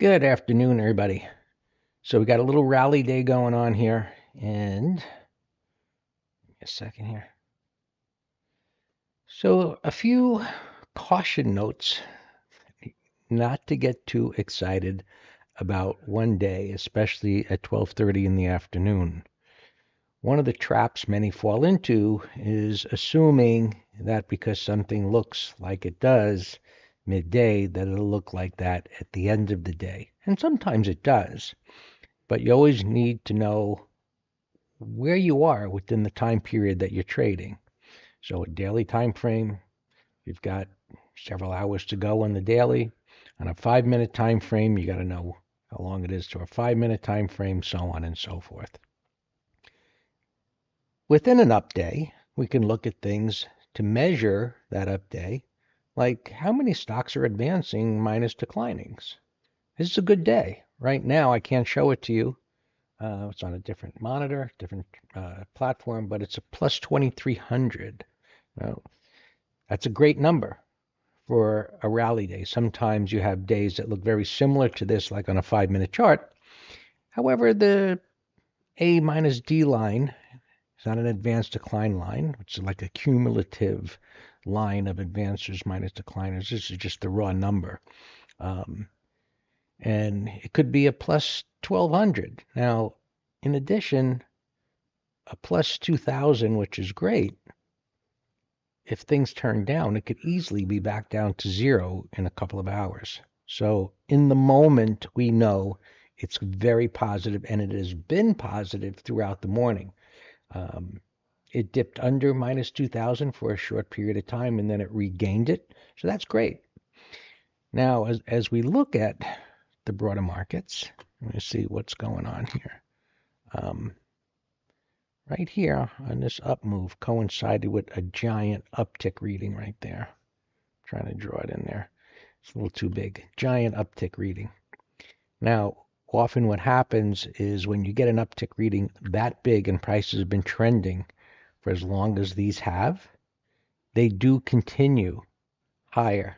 Good afternoon, everybody. So we got a little rally day going on here, and a second here. So a few caution notes, not to get too excited about one day, especially at 12:30 in the afternoon. One of the traps many fall into is assuming that because something looks like it does midday, that it'll look like that at the end of the day. And sometimes it does, but you always need to know where you are within the time period that you're trading. So a daily time frame, you've got several hours to go on the daily. On a 5 minute time frame, you got to know how long it is to a 5 minute time frame, so on and so forth. Within an up day, we can look at things to measure that up day, like how many stocks are advancing minus declinings. This is a good day. Right now, I can't show it to you. It's on a different monitor, different platform, but it's a plus 2,300. Now, that's a great number for a rally day. Sometimes you have days that look very similar to this, like on a 5 minute chart. However, the A minus D line is not an advanced decline line, which is like a cumulative line of advancers minus decliners. This is just the raw number. And it could be a plus 1,200. Now, in addition, a plus 2,000, which is great, if things turn down, it could easily be back down to zero in a couple of hours. So in the moment, we know it's very positive, and it has been positive throughout the morning. It dipped under minus 2,000 for a short period of time, and then it regained it. So that's great. Now, as we look at the broader markets, let me see what's going on here. Right here on this up move coincided with a giant uptick reading right there. I'm trying to draw it in there. It's a little too big. Giant uptick reading. Now, often what happens is when you get an uptick reading that big and prices have been trending for as long as these have, they do continue higher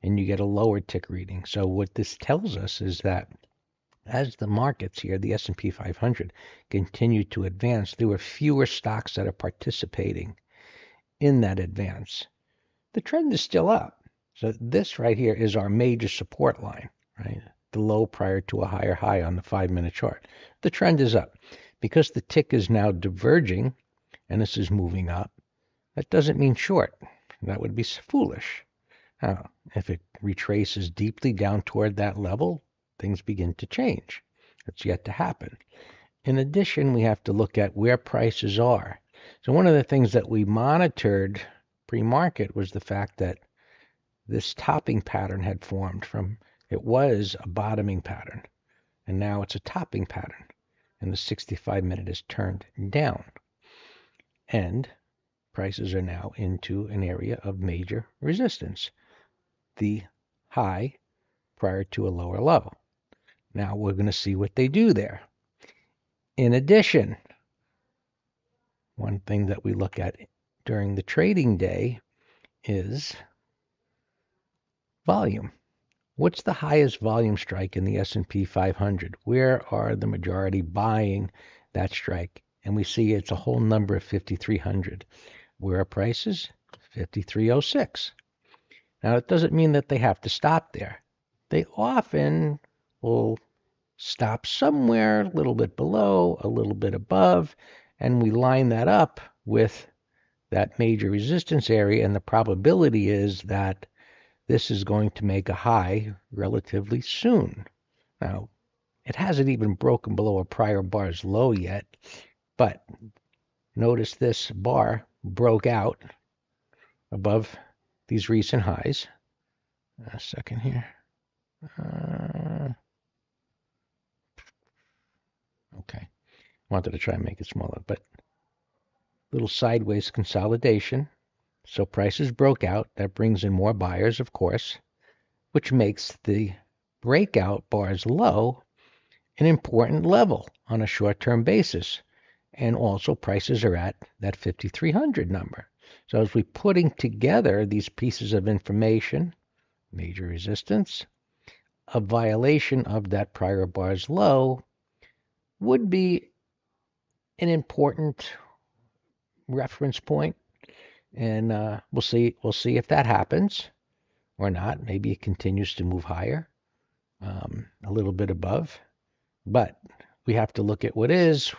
and you get a lower tick reading. So what this tells us is that as the markets here, the S&P 500, continue to advance, there were fewer stocks that are participating in that advance. The trend is still up. So this right here is our major support line, right? The low prior to a higher high on the 5 minute chart. The trend is up. Because the tick is now diverging, and this is moving up, that doesn't mean short. That would be foolish. Now, if it retraces deeply down toward that level, things begin to change. That's yet to happen. In addition, we have to look at where prices are. So one of the things that we monitored pre-market was the fact that this topping pattern had formed from, it was a bottoming pattern, and now it's a topping pattern, and the 65-minute is turned down. And prices are now into an area of major resistance, the high prior to a lower low. Now we're going to see what they do there. In addition, one thing that we look at during the trading day is volume. What's the highest volume strike in the S&P 500? Where are the majority buying that strike? And we see it's a whole number of 5,300. Where are prices? 5,306. Now, it doesn't mean that they have to stop there. They often will stop somewhere a little bit below, a little bit above, and we line that up with that major resistance area, and the probability is that this is going to make a high relatively soon. Now, it hasn't even broken below a prior bar's low yet, but notice this bar broke out above these recent highs. A second here. Okay. Wanted to try and make it smaller, but little sideways consolidation. So prices broke out. That brings in more buyers, of course, which makes the breakout bars low an important level on a short-term basis. And also prices are at that 5,300 number. So as we're putting together these pieces of information, major resistance, a violation of that prior bar's low would be an important reference point, and we'll see if that happens or not. Maybe it continues to move higher, a little bit above, but we have to look at what has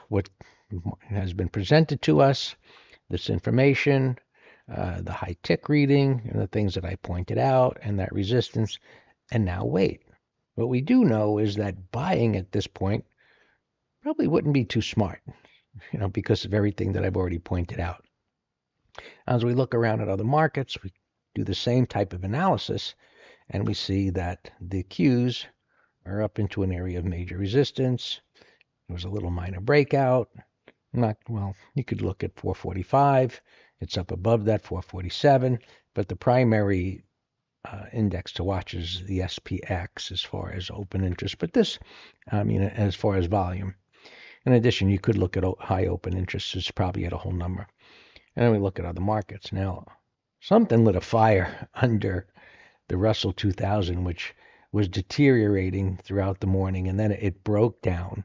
been presented to us, this information, the high tick reading, and the things that I pointed out, and that resistance, and now wait. What we do know is that buying at this point probably wouldn't be too smart, because of everything that I've already pointed out. As we look around at other markets, we do the same type of analysis, and we see that the Qs are up into an area of major resistance. There was a little minor breakout. You could look at 445. It's up above that 447, but the primary index to watch is the SPX as far as open interest. But as far as volume. In addition, you could look at high open interest. It's probably at a whole number. And then we look at other markets. Now, something lit a fire under the Russell 2000, which was deteriorating throughout the morning, and then it broke down.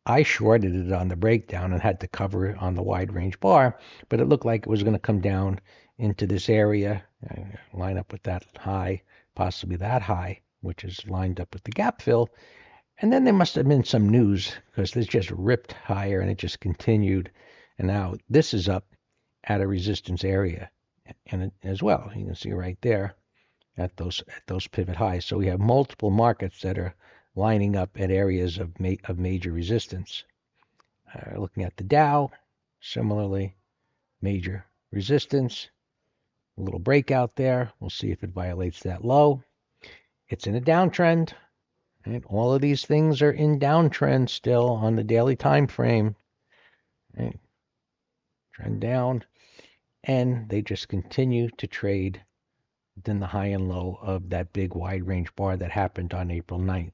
I shorted it on the breakdown and had to cover it on the wide range bar, but it looked like it was going to come down into this area, line up with that high, possibly that high, which is lined up with the gap fill. And then there must have been some news, because this just ripped higher and it just continued. And now this is up at a resistance area, and as well, you can see right there at those pivot highs. So we have multiple markets that are lining up at areas of major resistance. Looking at the Dow, similarly, major resistance, a little breakout there. We'll see if it violates that low. It's in a downtrend, and all of these things are in downtrend still on the daily time frame. Right? Trend down, and they just continue to trade within the high and low of that big wide range bar that happened on April 9th.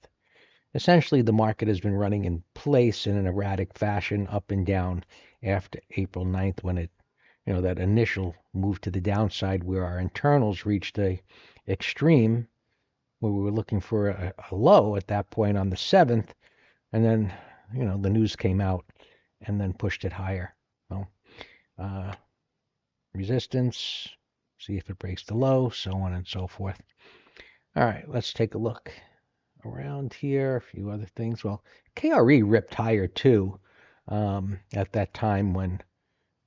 Essentially, the market has been running in place in an erratic fashion up and down after April 9th, when that initial move to the downside, where our internals reached a extreme, where we were looking for a low at that point on the 7th, and then the news came out and then pushed it higher. Well, resistance, see if it breaks the low, so on and so forth. All right, let's take a look around here, a few other things. Well, KRE ripped higher too at that time when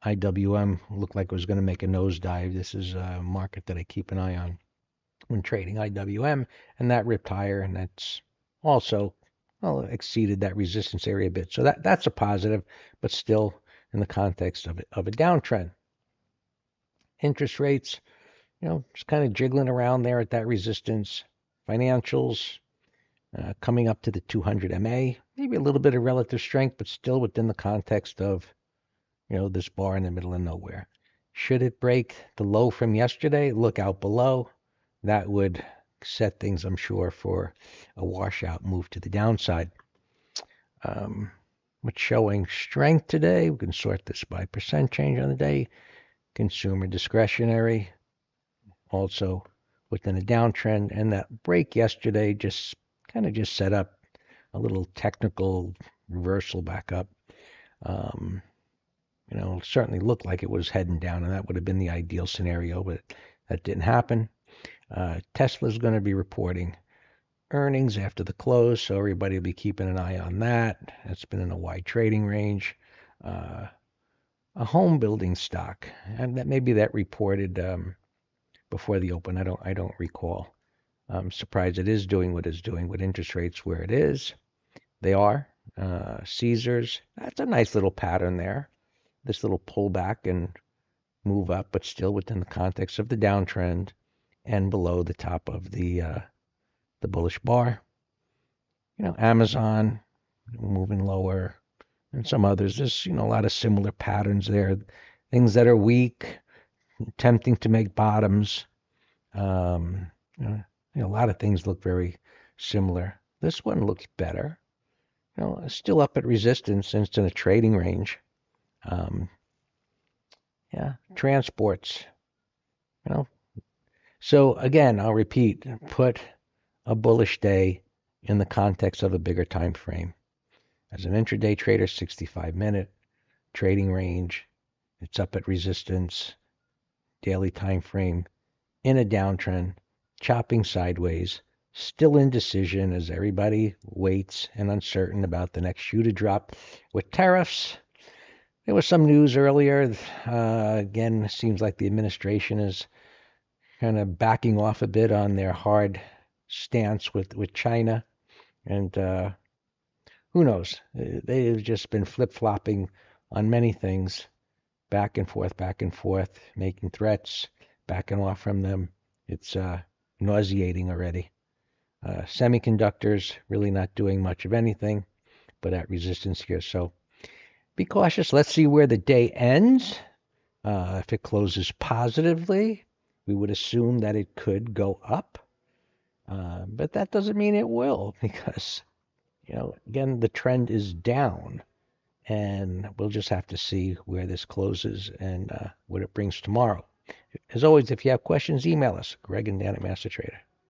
IWM looked like it was going to make a nosedive. This is a market that I keep an eye on when trading IWM, and that ripped higher, and that's also exceeded that resistance area a bit. So that's a positive, but still in the context of a downtrend. Interest rates, just kind of jiggling around there at that resistance. Financials, coming up to the 200 MA, maybe a little bit of relative strength, but still within the context of, this bar in the middle of nowhere. Should it break the low from yesterday, look out below. That would set things, I'm sure, for a washout move to the downside. What's showing strength today? We can sort this by percent change on the day. Consumer discretionary, also within a downtrend, and that break yesterday just set up a little technical reversal back up. It certainly looked like it was heading down, and that would have been the ideal scenario, but that didn't happen. Tesla's going to be reporting earnings after the close, so everybody will be keeping an eye on that. It's been in a wide trading range. A home building stock, and that reported before the open. I don't recall. I'm surprised it is doing what it's doing with interest rates where it is. They are. Caesars, that's a nice little pattern there. This little pullback and move up, but still within the context of the downtrend and below the top of the bullish bar. Amazon moving lower, and some others. There's a lot of similar patterns there. Things that are weak, attempting to make bottoms. A lot of things look very similar. This one looks better. Still up at resistance since it's in a trading range. Transports. So again, I'll repeat, put a bullish day in the context of a bigger time frame. As an intraday trader, 65-minute trading range. It's up at resistance, daily time frame, in a downtrend, chopping sideways, still indecision as everybody waits and uncertain about the next shoe to drop with tariffs. There was some news earlier. Again, it seems like the administration is kind of backing off a bit on their hard stance with China. And who knows? They've just been flip-flopping on many things, back and forth, making threats, backing off from them. It's nauseating already. Semiconductors really not doing much of anything, but at resistance here. So be cautious. Let's see where the day ends. If it closes positively, we would assume that it could go up. But that doesn't mean it will, because, again, the trend is down. And we'll just have to see where this closes and what it brings tomorrow. As always, if you have questions, email us, Greg and Dan at Master Trader.